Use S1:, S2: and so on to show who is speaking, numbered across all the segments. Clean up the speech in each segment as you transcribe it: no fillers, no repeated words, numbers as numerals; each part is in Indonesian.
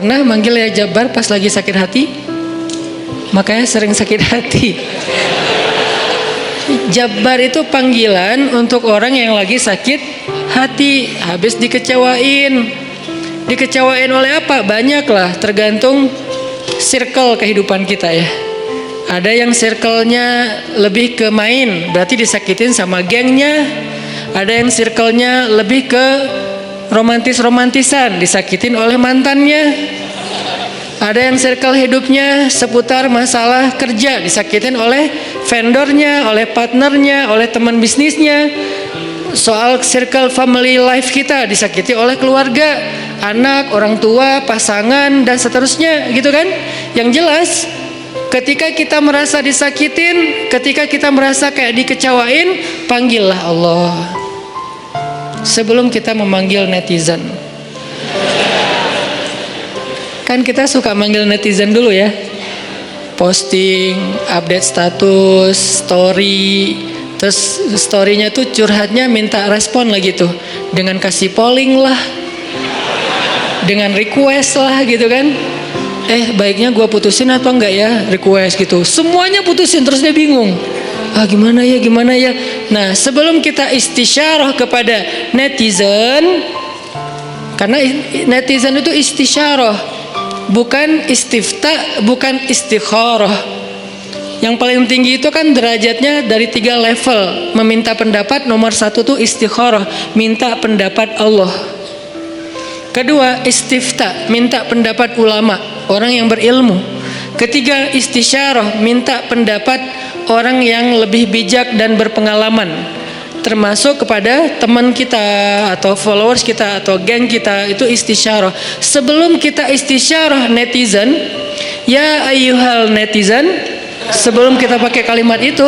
S1: Pernah manggil ya Jabbar pas lagi sakit hati? Makanya sering sakit hati. Jabbar itu panggilan untuk orang yang lagi sakit hati, habis dikecewain. Dikecewain oleh apa? Banyak lah, tergantung circle kehidupan kita ya. Ada yang circle-nya lebih ke main, berarti disakitin sama gengnya. Ada yang circle-nya lebih ke romantis-romantisan, disakitin oleh mantannya. Ada yang circle hidupnya seputar masalah kerja, disakitin oleh vendornya, oleh partnernya, oleh teman bisnisnya. Soal circle family life kita disakiti oleh keluarga, anak, orang tua, pasangan, dan seterusnya gitu kan. Yang jelas ketika kita merasa disakitin, ketika kita merasa kayak dikecewain, panggillah Allah sebelum kita memanggil netizen. Kan kita suka manggil netizen dulu ya, posting, update status, story, terus storynya tuh curhatnya minta respon lagi tuh, dengan kasih polling lah, dengan request lah gitu kan. Baiknya gue putusin atau enggak ya, request gitu. Semuanya putusin, terus dia bingung. Gimana ya. Nah, sebelum kita istisyarah kepada netizen, karena netizen itu istisyarah, bukan istifta, bukan istikharah. Yang paling tinggi itu kan derajatnya dari 3 level. Meminta pendapat, nomor 1 tuh istikharah, minta pendapat Allah. Kedua, istifta, minta pendapat ulama, orang yang berilmu. Ketiga, istisyarah, minta pendapat orang yang lebih bijak dan berpengalaman, termasuk kepada teman kita atau followers kita atau geng kita. Itu istisyarah. Sebelum kita istisyarah netizen, ya ayyuhal netizen, sebelum kita pakai kalimat itu,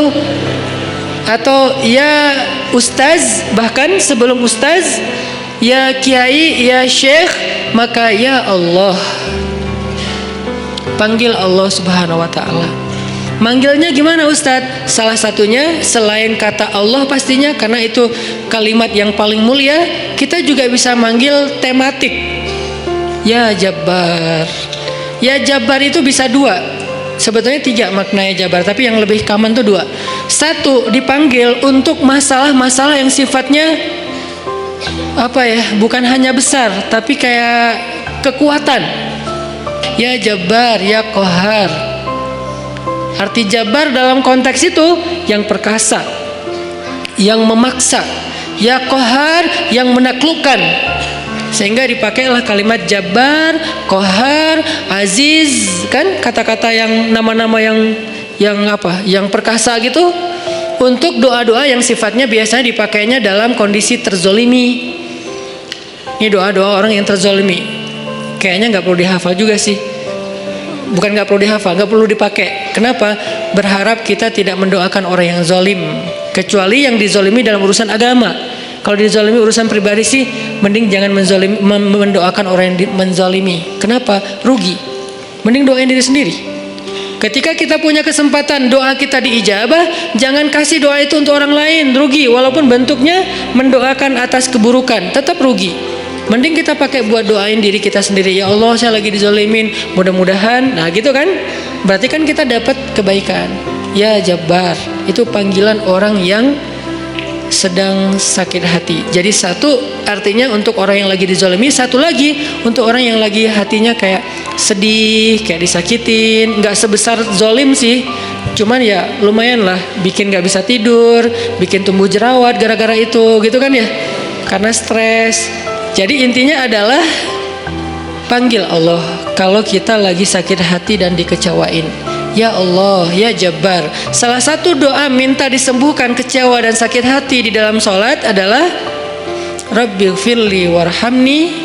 S1: atau ya ustaz, bahkan sebelum ustaz, ya kiai, ya syekh, maka ya Allah, panggil Allah subhanahu wa ta'ala. Manggilnya gimana Ustadz? Salah satunya selain kata Allah pastinya, karena itu kalimat yang paling mulia, kita juga bisa manggil tematik. Ya Jabbar. Ya Jabbar itu bisa 2. Sebetulnya 3 maknanya Jabbar, tapi yang lebih common tuh 2. 1, dipanggil untuk masalah-masalah yang sifatnya bukan hanya besar, tapi kayak kekuatan. Ya Jabbar, ya Qahar. Arti Jabbar dalam konteks itu yang perkasa, yang memaksa. Ya Qahar, yang menaklukkan. Sehingga dipakailah kalimat Jabbar, Qahar, Aziz, kan kata-kata yang nama-nama yang perkasa gitu, untuk doa-doa yang sifatnya biasanya dipakainya dalam kondisi terzolimi. Ini doa-doa orang yang terzolimi. Kayaknya nggak perlu dihafal juga sih. Bukan nggak perlu dihafal, nggak perlu dipakai. Kenapa? Berharap kita tidak mendoakan orang yang zolim, kecuali yang dizolimi dalam urusan agama. Kalau dizolimi urusan pribadi sih, mending jangan mendoakan orang yang menzolimi. Kenapa? Rugi. Mending doain diri sendiri. Ketika kita punya kesempatan doa kita diijabah, jangan kasih doa itu untuk orang lain, rugi. Walaupun bentuknya mendoakan atas keburukan, tetap rugi. Mending kita pakai buat doain diri kita sendiri. Ya Allah, saya lagi dizolimin, mudah-mudahan. Nah gitu kan, berarti kan kita dapat kebaikan. Ya Jabbar, itu panggilan orang yang sedang sakit hati. Jadi 1 artinya untuk orang yang lagi dizolimi, 1 lagi untuk orang yang lagi hatinya kayak sedih, kayak disakitin. Nggak sebesar zolim sih, cuman ya lumayan lah, bikin nggak bisa tidur, bikin tumbuh jerawat gara-gara itu gitu kan ya, karena stres. Jadi intinya adalah panggil Allah kalau kita lagi sakit hati dan dikecewain. Ya Allah, ya Jabbar. Salah satu doa minta disembuhkan kecewa dan sakit hati di dalam sholat adalah Rabbighfirli warhamni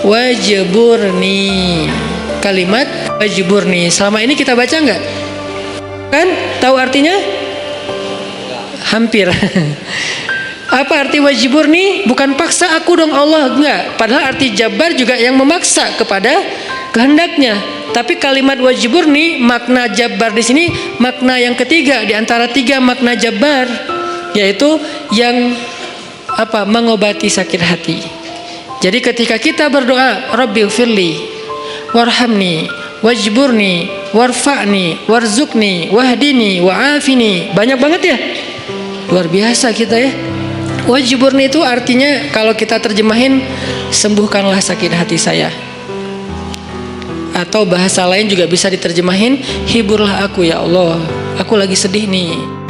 S1: wajburni. Kalimat wajburni, selama ini kita baca nggak? Kan tahu artinya? Hampir. Apa arti wajburni? Bukan paksa aku dong Allah, enggak. Padahal arti Jabbar juga yang memaksa kepada kehendaknya. Tapi kalimat wajburni, makna Jabbar di sini makna yang ketiga di antara 3 makna Jabbar, yaitu yang mengobati sakit hati. Jadi ketika kita berdoa Rabbighfirli warhamni wajburni warfa'ni warzuqni wahdini wa'afini. Banyak banget ya, luar biasa kita ya. Wajburni itu artinya kalau kita terjemahin, sembuhkanlah sakit hati saya. Atau bahasa lain juga bisa diterjemahin, hiburlah aku ya Allah, aku lagi sedih nih.